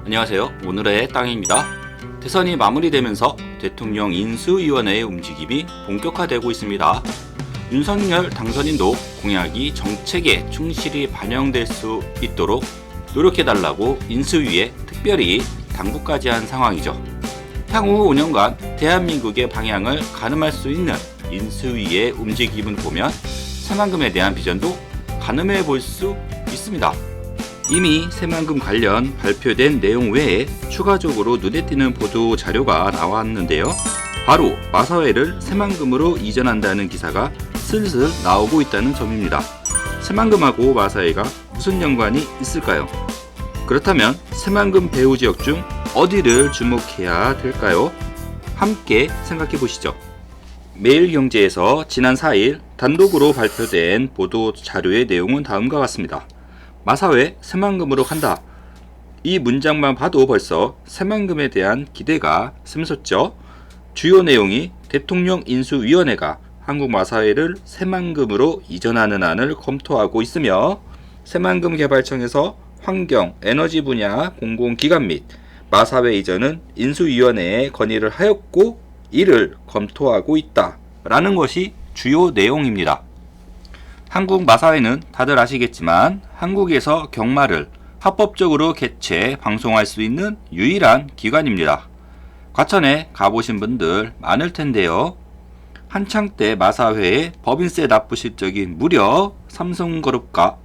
안녕하세요. 오늘의 땅입니다. 대선이 마무리되면서 대통령 인수위원회의 움직임이 본격화되고 있습니다. 윤석열 당선인도 공약이 정책에 충실히 반영될 수 있도록 노력해달라고 인수위에 특별히 당부까지 한 상황이죠. 향후 5년간 대한민국의 방향을 가늠할 수 있는 인수위의 움직임을 보면 새만금에 대한 비전도 가늠해 볼 수 있습니다. 이미 새만금 관련 발표된 내용 외에 추가적으로 눈에 띄는 보도 자료가 나왔는데요. 바로 마사회를 새만금으로 이전한다는 기사가 슬슬 나오고 있다는 점입니다. 새만금하고 마사회가 무슨 연관이 있을까요? 그렇다면 새만금 배후 지역 중 어디를 주목해야 될까요? 함께 생각해 보시죠. 매일경제에서 지난 4일 단독으로 발표된 보도 자료의 내용은 다음과 같습니다. 마사회 새만금으로 간다. 이 문장만 봐도 벌써 새만금에 대한 기대가 샘솟죠. 주요 내용이 대통령 인수위원회가 한국마사회를 새만금으로 이전하는 안을 검토하고 있으며 새만금 개발청에서 환경, 에너지 분야 공공기관 및 마사회 이전은 인수위원회에 건의를 하였고 이를 검토하고 있다라는 것이 주요 내용입니다. 한국 마사회는 다들 아시겠지만 한국에서 경마를 합법적으로 개최 방송할 수 있는 유일한 기관입니다. 과천에 가보신 분들 많을 텐데요. 한창 때 마사회의 법인세 납부 실적이 무려 삼성그룹과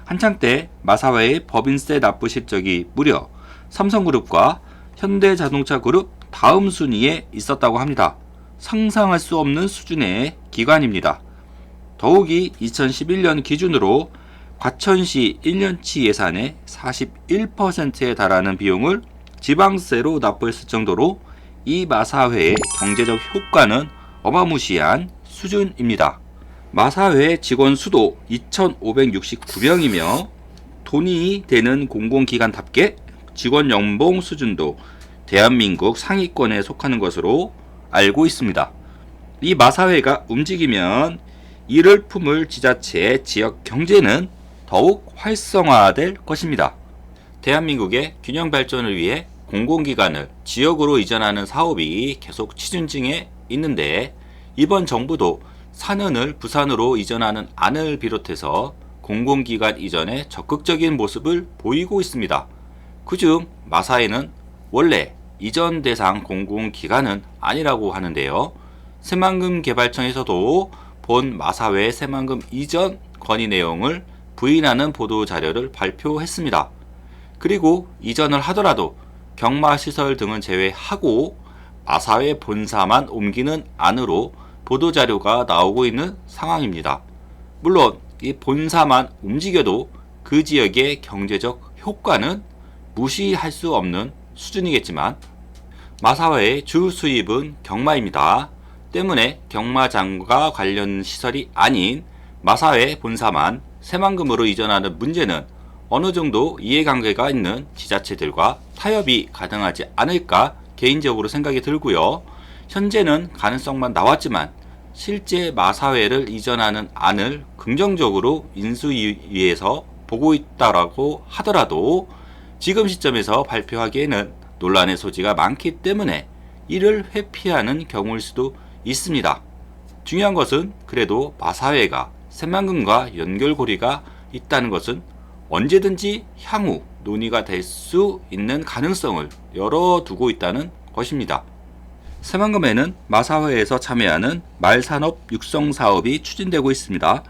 한창 때 마사회의 법인세 납부 실적이 무려 삼성그룹과 현대자동차그룹 다음 순위에 있었다고 합니다. 상상할 수 없는 수준의 기관입니다. 더욱이 2011년 기준으로 과천시 1년치 예산의 41%에 달하는 비용을 지방세로 납부했을 정도로 이 마사회의 경제적 효과는 어마무시한 수준입니다. 마사회 직원 수도 2,569명이며 돈이 되는 공공기관답게 직원 연봉 수준도 대한민국 상위권에 속하는 것으로 알고 있습니다. 이 마사회가 움직이면 이를 품을 지자체의 지역 경제는 더욱 활성화될 것입니다. 대한민국의 균형 발전을 위해 공공기관을 지역으로 이전하는 사업이 계속 추진 중에 있는데 이번 정부도 산은을 부산으로 이전하는 안을 비롯해서 공공기관 이전에 적극적인 모습을 보이고 있습니다. 그중 마사회는 원래 이전 대상 공공기관은 아니라고 하는데요. 새만금 개발청에서도 본 마사회 새만금 이전 건의 내용을 부인하는 보도 자료를 발표했습니다. 그리고 이전을 하더라도 경마시설 등은 제외하고 마사회 본사만 옮기는 안으로 보도 자료가 나오고 있는 상황입니다. 물론 이 본사만 움직여도 그 지역의 경제적 효과는 무시할 수 없는 수준이겠지만 마사회의 주 수입은 경마입니다. 때문에 경마장과 관련 시설이 아닌 마사회 본사만 새만금으로 이전하는 문제는 어느 정도 이해관계가 있는 지자체들과 타협이 가능하지 않을까 개인적으로 생각이 들고요. 현재는 가능성만 나왔지만 실제 마사회를 이전하는 안을 긍정적으로 인수위에서 보고 있다고 하더라도 지금 시점에서 발표하기에는 논란의 소지가 많기 때문에 이를 회피하는 경우일 수도 있습니다. 중요한 것은 그래도 마사회가 새만금과 연결고리가 있다는 것은 언제든지 향후 논의가 될 수 있는 가능성을 열어두고 있다는 것입니다. 새만금에는 마사회에서 참여하는 말산업 육성 사업이 추진되고 있습니다.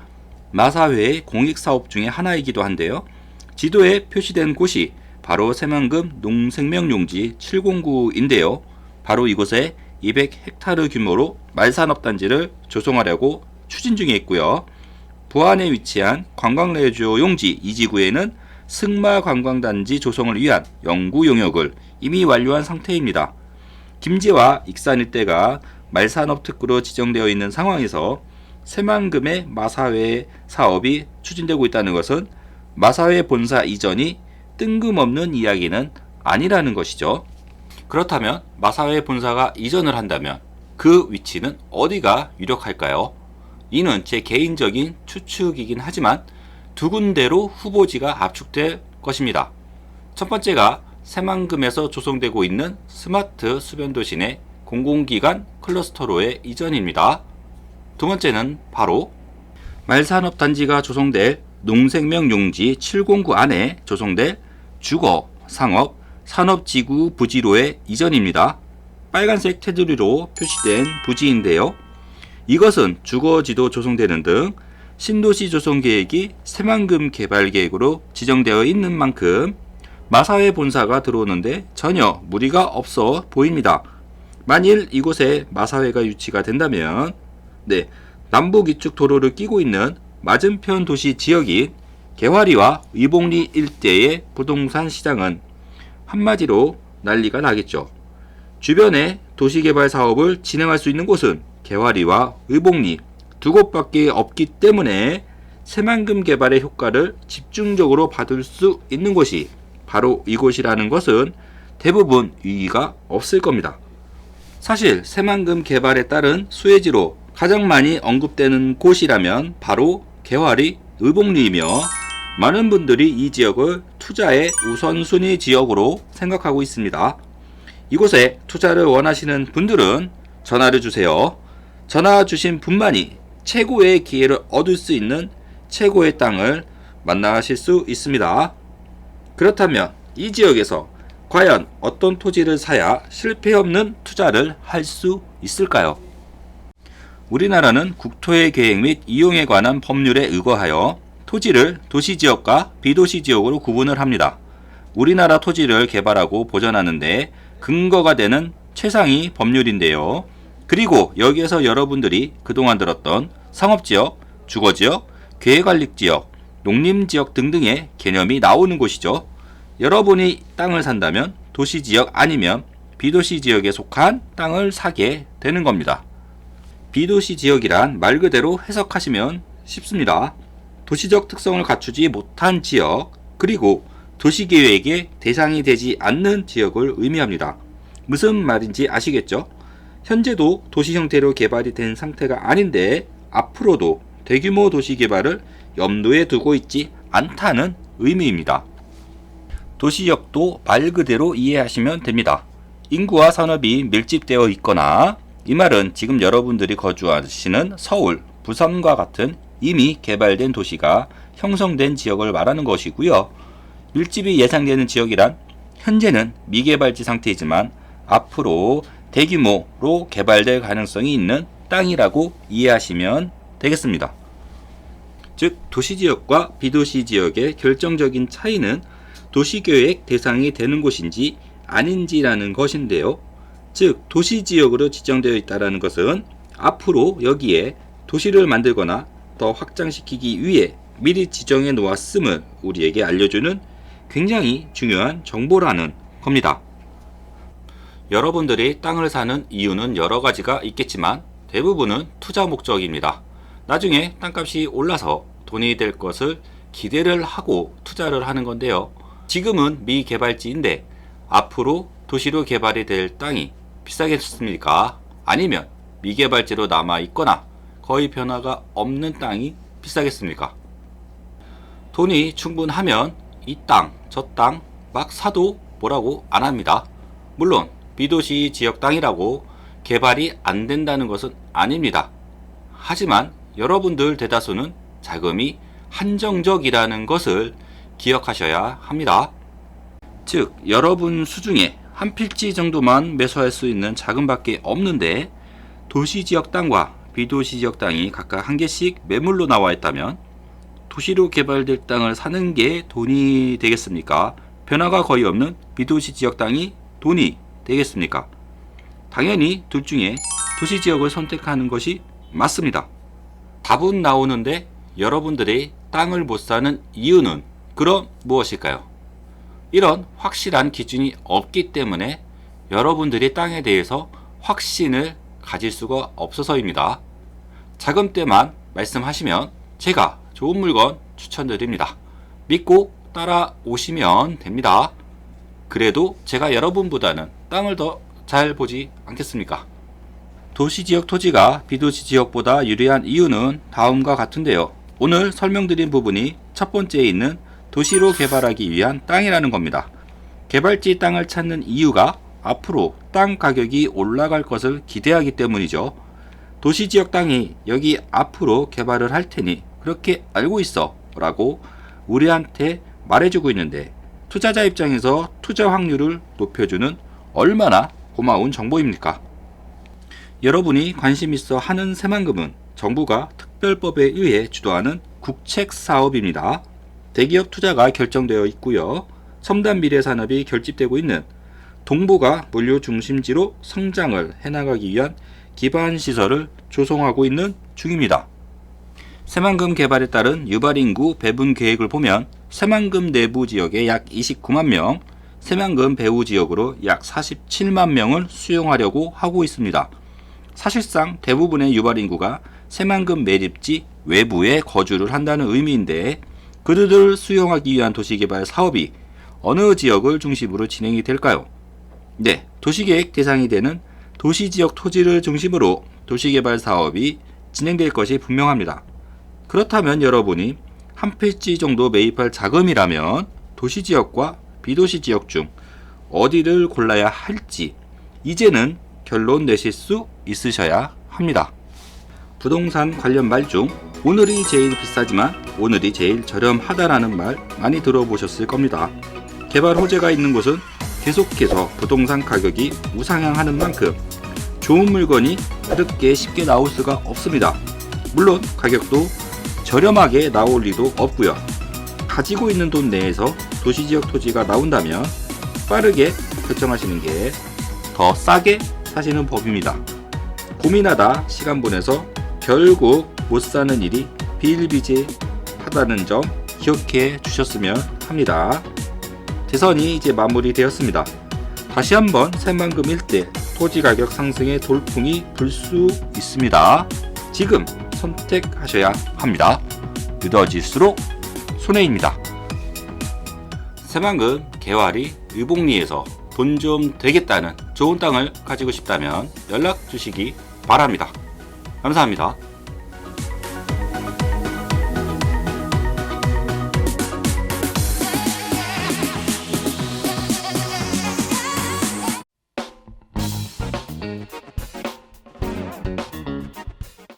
마사회의 공익사업 중에 하나이기도 한데요. 지도에 표시된 곳이 바로 새만금 농생명용지 709인데요. 바로 이곳에 200헥타르 규모로 말산업단지를 조성하려고 추진 중에 있고요. 부안에 위치한 관광레저 용지 2지구에는 승마관광단지 조성을 위한 연구 용역을 이미 완료한 상태입니다. 김제와 익산 일대가 말산업 특구로 지정되어 있는 상황에서 새만금의 마사회 사업이 추진되고 있다는 것은 마사회 본사 이전이 뜬금없는 이야기는 아니라는 것이죠. 그렇다면 마사회 본사가 이전을 한다면 그 위치는 어디가 유력할까요? 이는 제 개인적인 추측이긴 하지만 두 군데로 후보지가 압축될 것입니다. 첫 번째가 새만금에서 조성되고 있는 스마트 수변도시 내 공공기관 클러스터로의 이전입니다. 두 번째는 바로 말산업단지가 조성될 농생명 용지 709 안에 조성될 주거, 상업, 산업지구 부지로의 이전입니다. 빨간색 테두리로 표시된 부지인데요. 이것은 주거지도 조성되는 등 신도시 조성 계획이 새만금 개발 계획으로 지정되어 있는 만큼 마사회 본사가 들어오는데 전혀 무리가 없어 보입니다. 만일 이곳에 마사회가 유치가 된다면 남북 이축 도로를 끼고 있는 맞은편 도시 지역인 개화리와 의복리 일대의 부동산 시장은 한마디로 난리가 나겠죠. 주변에 도시개발 사업을 진행할 수 있는 곳은 개화리와 의복리 두 곳밖에 없기 때문에 새만금 개발의 효과를 집중적으로 받을 수 있는 곳이 바로 이곳이라는 것은 대부분 의의가 없을 겁니다. 사실 새만금 개발에 따른 수혜지로 가장 많이 언급되는 곳이라면 바로 개화리, 의복리이며 많은 분들이 이 지역을 투자의 우선순위 지역으로 생각하고 있습니다. 이곳에 투자를 원하시는 분들은 전화를 주세요. 전화 주신 분만이 최고의 기회를 얻을 수 있는 최고의 땅을 만나실 수 있습니다. 그렇다면 이 지역에서 과연 어떤 토지를 사야 실패 없는 투자를 할 수 있을까요? 우리나라는 국토의 계획 및 이용에 관한 법률에 의거하여 토지를 도시지역과 비도시지역으로 구분을 합니다. 우리나라 토지를 개발하고 보전하는데 근거가 되는 최상위 법률인데요. 그리고 여기에서 여러분들이 그동안 들었던 상업지역, 주거지역, 계획관리지역, 농림지역 등등의 개념이 나오는 곳이죠. 여러분이 땅을 산다면 도시지역 아니면 비도시지역에 속한 땅을 사게 되는 겁니다. 비도시지역이란 말 그대로 해석하시면 쉽습니다. 도시적 특성을 갖추지 못한 지역, 그리고 도시계획의 대상이 되지 않는 지역을 의미합니다. 무슨 말인지 아시겠죠? 현재도 도시 형태로 개발이 된 상태가 아닌데 앞으로도 대규모 도시 개발을 염두에 두고 있지 않다는 의미입니다. 도시역도 말 그대로 이해하시면 됩니다. 인구와 산업이 밀집되어 있거나, 이 말은 지금 여러분들이 거주하시는 서울, 부산과 같은 이미 개발된 도시가 형성된 지역을 말하는 것이고요. 밀집이 예상되는 지역이란 현재는 미개발지 상태이지만 앞으로 대규모로 개발될 가능성이 있는 땅이라고 이해하시면 되겠습니다. 즉, 도시지역과 비도시지역의 결정적인 차이는 도시계획 대상이 되는 곳인지 아닌지라는 것인데요. 즉, 도시지역으로 지정되어 있다는 것은 앞으로 여기에 도시를 만들거나 더 확장시키기 위해 미리 지정해 놓았음을 우리에게 알려주는 굉장히 중요한 정보라는 겁니다. 여러분들이 땅을 사는 이유는 여러 가지가 있겠지만 대부분은 투자 목적입니다. 나중에 땅값이 올라서 돈이 될 것을 기대를 하고 투자를 하는 건데요. 지금은 미개발지인데 앞으로 도시로 개발이 될 땅이 비싸겠습니까? 아니면 미개발지로 남아있거나 거의 변화가 없는 땅이 비싸겠습니까? 돈이 충분하면 이 땅, 저 땅 막 사도 뭐라고 안 합니다. 물론 비도시 지역 땅이라고 개발이 안 된다는 것은 아닙니다. 하지만 여러분들 대다수는 자금이 한정적이라는 것을 기억하셔야 합니다. 즉, 여러분 수중에 한 필지 정도만 매수할 수 있는 자금밖에 없는데 도시지역 땅과 비도시지역 땅이 각각 한 개씩 매물로 나와 있다면 도시로 개발될 땅을 사는 게 돈이 되겠습니까? 변화가 거의 없는 비도시지역 땅이 돈이 되겠습니까? 당연히 둘 중에 도시지역을 선택하는 것이 맞습니다. 답은 나오는데 여러분들이 땅을 못 사는 이유는 그럼 무엇일까요? 이런 확실한 기준이 없기 때문에 여러분들이 땅에 대해서 확신을 가질 수가 없어서입니다. 자금 때만 말씀하시면 제가 좋은 물건 추천드립니다. 믿고 따라오시면 됩니다. 그래도 제가 여러분보다는 땅을 더 잘 보지 않겠습니까? 도시지역 토지가 비도시지역보다 유리한 이유는 다음과 같은데요. 오늘 설명드린 부분이 첫 번째에 있는 도시로 개발하기 위한 땅이라는 겁니다. 개발지 땅을 찾는 이유가 앞으로 땅 가격이 올라갈 것을 기대하기 때문이죠. 도시지역 땅이 여기 앞으로 개발을 할 테니 그렇게 알고 있어 라고 우리한테 말해주고 있는데, 투자자 입장에서 투자 확률을 높여주는 얼마나 고마운 정보입니까? 여러분이 관심 있어 하는 새만금은 정부가 특별법에 의해 주도하는 국책 사업입니다. 대기업 투자가 결정되어 있고요. 첨단 미래 산업이 결집되고 있는 동부가 물류 중심지로 성장을 해나가기 위한 기반 시설을 조성하고 있는 중입니다. 새만금 개발에 따른 유발 인구 배분 계획을 보면 새만금 내부 지역에 약 29만 명, 새만금 배후 지역으로 약 47만 명을 수용하려고 하고 있습니다. 사실상 대부분의 유발 인구가 새만금 매립지 외부에 거주를 한다는 의미인데, 그들을 수용하기 위한 도시개발 사업이 어느 지역을 중심으로 진행이 될까요? 네, 도시계획 대상이 되는 도시지역 토지를 중심으로 도시개발 사업이 진행될 것이 분명합니다. 그렇다면 여러분이 한 필지 정도 매입할 자금이라면 도시지역과 비도시지역 중 어디를 골라야 할지 이제는 결론 내실 수 있으셔야 합니다. 부동산 관련 말 중 오늘이 제일 비싸지만 오늘이 제일 저렴하다라는 말 많이 들어보셨을 겁니다. 개발 호재가 있는 곳은 계속해서 부동산 가격이 우상향하는 만큼 좋은 물건이 그렇게 쉽게 나올 수가 없습니다. 물론 가격도 저렴하게 나올 리도 없고요. 가지고 있는 돈 내에서 도시지역 토지가 나온다면 빠르게 결정하시는 게 더 싸게 사시는 법입니다. 고민하다 시간 보내서 결국 못 사는 일이 비일비재하다는 점 기억해 주셨으면 합니다. 대선이 이제 마무리되었습니다. 다시 한번 새만금 일대 토지 가격 상승의 돌풍이 불 수 있습니다. 지금 선택하셔야 합니다. 늦어질수록 손해입니다. 새만금 개화리 의복리에서 돈 좀 되겠다는 좋은 땅을 가지고 싶다면 연락 주시기 바랍니다. 감사합니다.